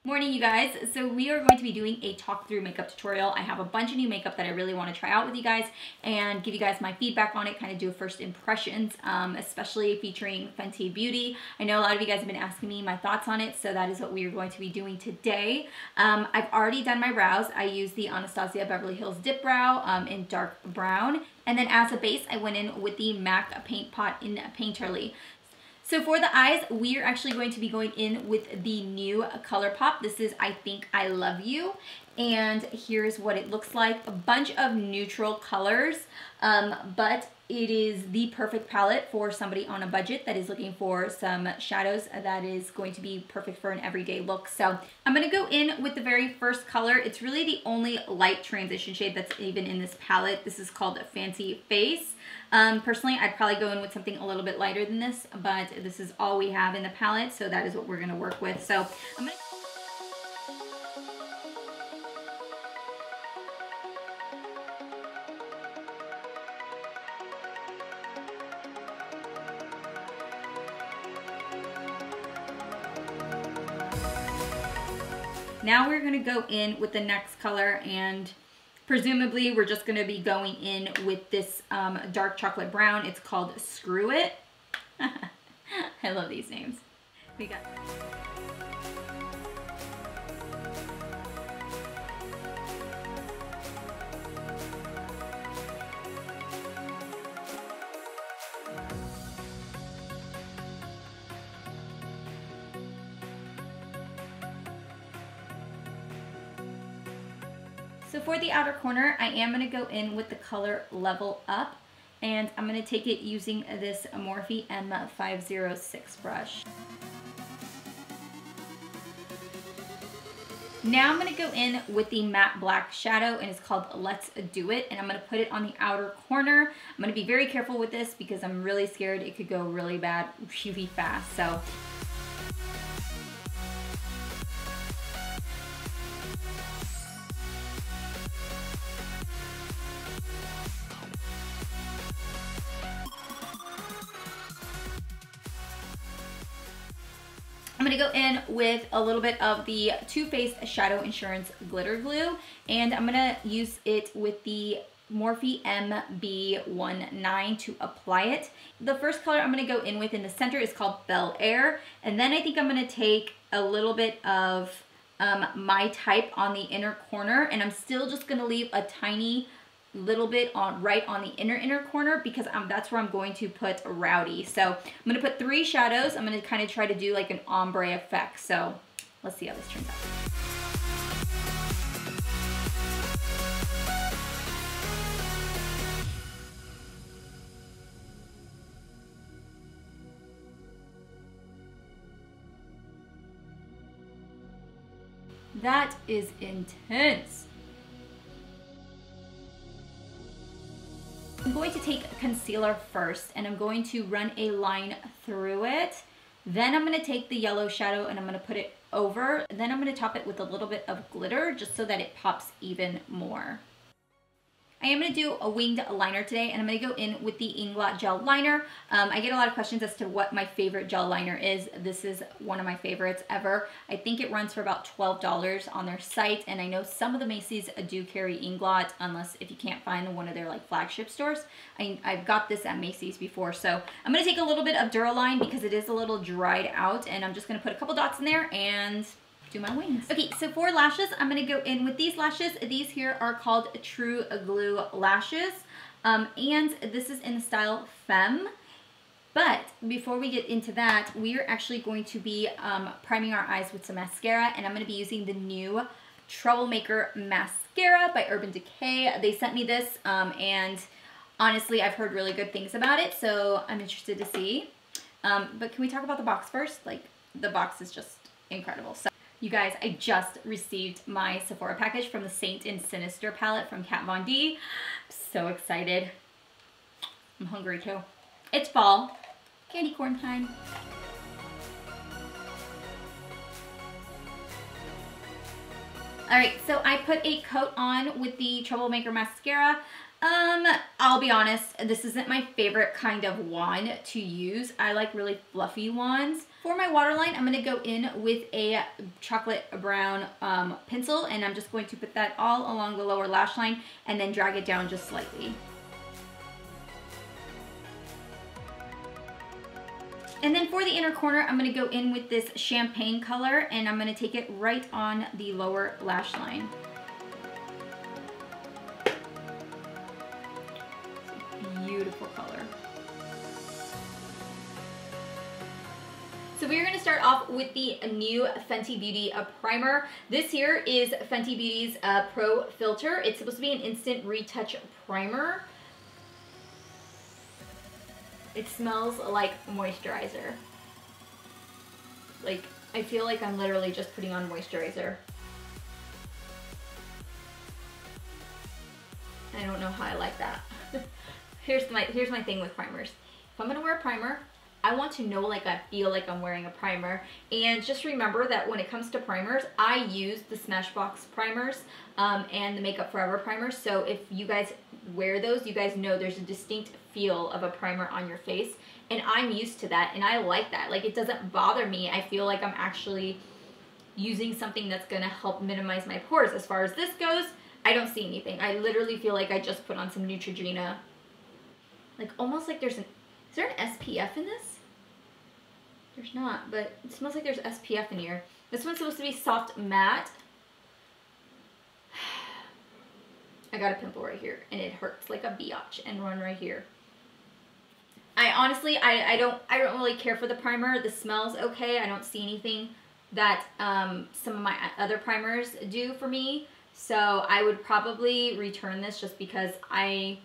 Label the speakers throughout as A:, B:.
A: Morning, you guys. So we are going to be doing a talk through makeup tutorial. I have a bunch of new makeup that I really want to try out with you guys and give you guys my feedback on it, kind of do a first impressions, especially featuring Fenty Beauty. I know a lot of you guys have been asking me my thoughts on it, so that is what we are going to be doing today. I've already done my brows. I used the Anastasia Beverly Hills Dip Brow in dark brown. And then as a base, I went in with the MAC Paint Pot in Painterly. So for the eyes, we are actually going to be going in with the new ColourPop. This is I Think I Love You. And here's what it looks like. A bunch of neutral colors, but it is the perfect palette for somebody on a budget that is looking for some shadows that is going to be perfect for an everyday look. So I'm going to go in with the very first color. It's really the only light transition shade that's even in this palette. This is called Fancy Face. Personally, I'd probably go in with something a little bit lighter than this, but this is all we have in the palette, so that is what we're going to work with. So I'm going to... Now we're going to go in with the next color, and presumably we're just going to be going in with this dark chocolate brown. It's called Screw It. I love these names. We got... So for the outer corner, I am going to go in with the color Level Up, and I'm going to take it using this Morphe M506 brush. Now I'm going to go in with the matte black shadow, and it's called Let's Do It, and I'm going to put it on the outer corner. I'm going to be very careful with this because I'm really scared it could go really bad really fast. So I'm going to go in with a little bit of the Too Faced Shadow Insurance Glitter Glue, and I'm going to use it with the Morphe MB19 to apply it. The first color I'm going to go in with in the center is called Bel Air, and then I think I'm going to take a little bit of My Type on the inner corner, and I'm still just going to leave a tiny little bit on right on the inner corner because that's where I'm going to put Rowdy. So I'm going to put 3 shadows. I'm going to kind of try to do like an ombre effect. So let's see how this turns out. That is intense. I'm going to take concealer first, and I'm going to run a line through it. Then I'm going to take the yellow shadow and I'm going to put it over. Then I'm going to top it with a little bit of glitter just so that it pops even more. I am going to do a winged liner today, and I'm going to go in with the Inglot Gel Liner. I get a lot of questions as to what my favorite gel liner is. This is one of my favorites ever. I think it runs for about $12 on their site, and I know some of the Macy's do carry Inglot, unless if you can't find one of their like flagship stores. I've got this at Macy's before, so I'm going to take a little bit of Duraline because it is a little dried out, and I'm just going to put a couple dots in there and do my wings. Okay, so for lashes, I'm going to go in with these lashes. These here are called True Glue lashes, and this is in the style Femme. But before we get into that, we are actually going to be priming our eyes with some mascara, and I'm going to be using the new Troublemaker Mascara by Urban Decay. They sent me this, and honestly, I've heard really good things about it, so I'm interested to see. But can we talk about the box first? Like, the box is just incredible. So, you guys, I just received my Sephora package from the Saint and Sinister palette from Kat Von D. I'm so excited. I'm hungry too. It's fall. Candy corn time. Alright, so I put a coat on with the Troublemaker Mascara. I'll be honest, this isn't my favorite kind of wand to use. I like really fluffy wands. For my waterline, I'm going to go in with a chocolate brown pencil, and I'm just going to put that all along the lower lash line and then drag it down just slightly. And then for the inner corner, I'm going to go in with this champagne color, and I'm going to take it right on the lower lash line. Beautiful color. So we're going to start off with the new Fenty Beauty primer. This here is Fenty Beauty's Pro Filter. It's supposed to be an instant retouch primer. It smells like moisturizer. Like, I feel like I'm literally just putting on moisturizer. I don't know how I like that. Here's my thing with primers. If I'm gonna wear a primer, I want to know like I feel like I'm wearing a primer. And just remember that when it comes to primers, I use the Smashbox primers and the Makeup Forever primers. So if you guys wear those, you guys know there's a distinct feel of a primer on your face. And I'm used to that, and I like that. Like, it doesn't bother me. I feel like I'm actually using something that's gonna help minimize my pores. As far as this goes, I don't see anything. I literally feel like I just put on some Neutrogena. Like, almost like is there an SPF in this? There's not, but it smells like there's SPF in here. This one's supposed to be soft matte. I got a pimple right here, and it hurts like a biatch, and one right here. I honestly, I don't really care for the primer. The smell's okay. I don't see anything that some of my other primers do for me. So I would probably return this just because I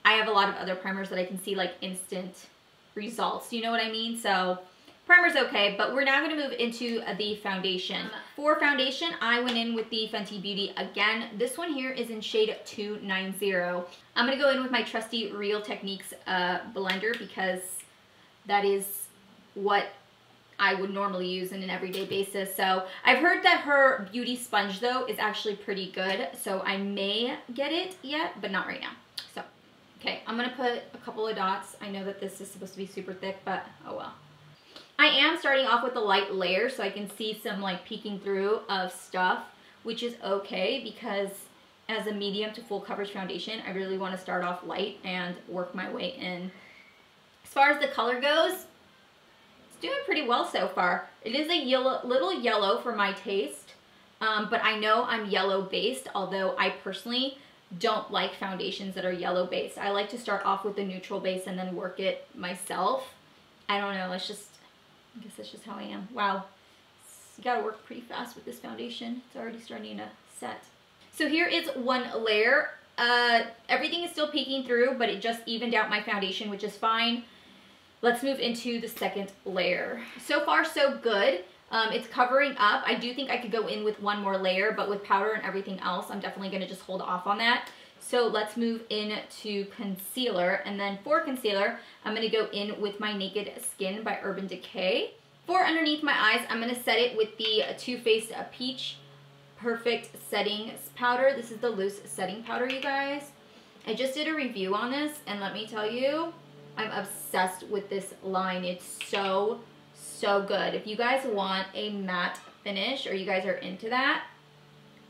A: have a lot of other primers that I can see like instant results. You know what I mean? So primer's okay, but we're now going to move into the foundation. For foundation, I went in with the Fenty Beauty again. This one here is in shade 290. I'm going to go in with my trusty Real Techniques blender because that is what I would normally use in an everyday basis. So I've heard that her beauty sponge though is actually pretty good, so I may get it yet, but not right now. So, okay, I'm going to put a couple of dots. I know that this is supposed to be super thick, but oh well. I am starting off with a light layer so I can see some like peeking through of stuff, which is okay because as a medium to full coverage foundation, I really want to start off light and work my way in. As far as the color goes, it's doing pretty well so far. It is a little yellow for my taste, but I know I'm yellow based, although I personally don't like foundations that are yellow based. I like to start off with the neutral base and then work it myself. I don't know, it's just, I guess that's just how I am. Wow, you gotta work pretty fast with this foundation. It's already starting to set. So here is one layer. Everything is still peeking through, but it just evened out my foundation, which is fine. Let's move into the second layer. So far, so good. It's covering up. I do think I could go in with one more layer, but with powder and everything else, I'm definitely gonna just hold off on that. So let's move into concealer. And then for concealer, I'm gonna go in with my Naked Skin by Urban Decay. For underneath my eyes, I'm gonna set it with the Too Faced Peach Perfect Setting Powder. This is the loose setting powder, you guys. I just did a review on this, and let me tell you, I'm obsessed with this line. It's so, so good. If you guys want a matte finish, or you guys are into that,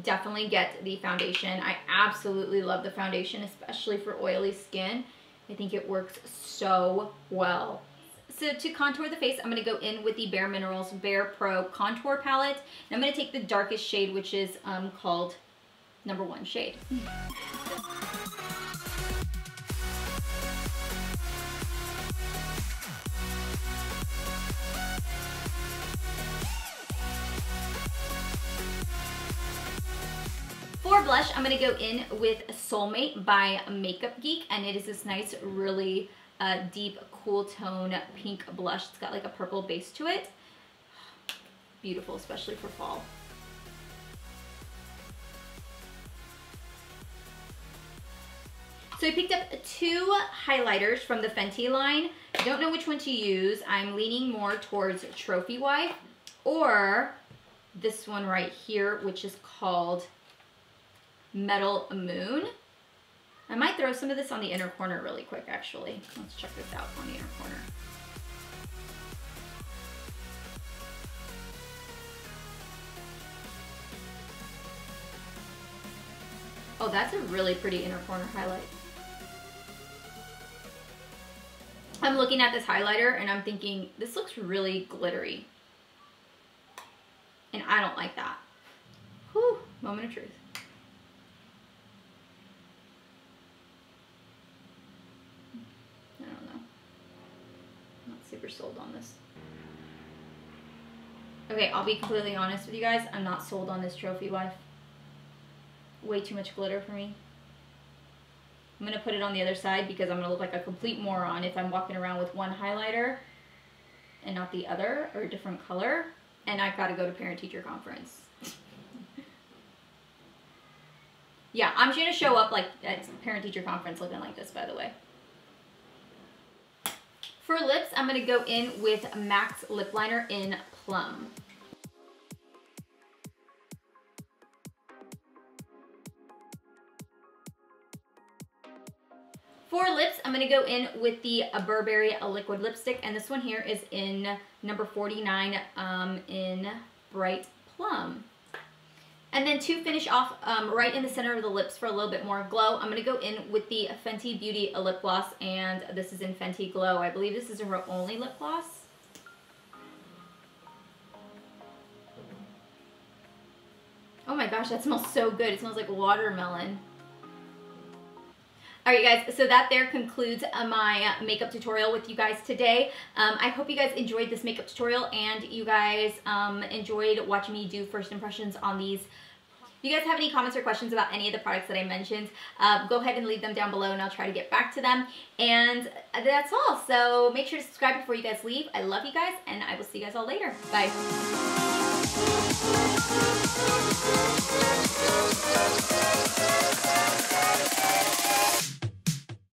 A: definitely get the foundation. I absolutely love the foundation, especially for oily skin. I think it works so well. So to contour the face, I'm going to go in with the Bare Minerals Bare Pro Contour Palette. And I'm going to take the darkest shade, which is called number 1 shade. For blush, I'm going to go in with Soulmate by Makeup Geek, and it is this nice, really deep, cool tone pink blush. It's got like a purple base to it. Beautiful, especially for fall. So I picked up 2 highlighters from the Fenty line. I don't know which one to use. I'm leaning more towards Trophy Wife or this one right here, which is called Metal Moon. I might throw some of this on the inner corner really quick, actually. Let's check this out on the inner corner. Oh, that's a really pretty inner corner highlight. I'm looking at this highlighter and I'm thinking, this looks really glittery. And I don't like that. Whew, moment of truth. I don't know. I'm not super sold on this. Okay, I'll be completely honest with you guys. I'm not sold on this trophy wife. Way too much glitter for me. I'm going to put it on the other side because I'm going to look like a complete moron if I'm walking around with one highlighter and not the other, or a different color. And I've got to go to parent-teacher conference. Yeah, I'm going to show up like at parent-teacher conference looking like this, by the way. For lips, I'm going to go in with MAC's lip liner in Plum. For lips, I'm going to go in with the Burberry liquid lipstick, and this one here is in number 49 in Bright Plum. And then to finish off right in the center of the lips for a little bit more glow, I'm going to go in with the Fenty Beauty lip gloss, and this is in Fenty Glow. I believe this is her only lip gloss. Oh my gosh, that smells so good. It smells like watermelon. Alright guys, so that there concludes my makeup tutorial with you guys today. I hope you guys enjoyed this makeup tutorial and you guys enjoyed watching me do first impressions on these. If you guys have any comments or questions about any of the products that I mentioned, go ahead and leave them down below and I'll try to get back to them. And that's all. So make sure to subscribe before you guys leave. I love you guys and I will see you guys all later. Bye.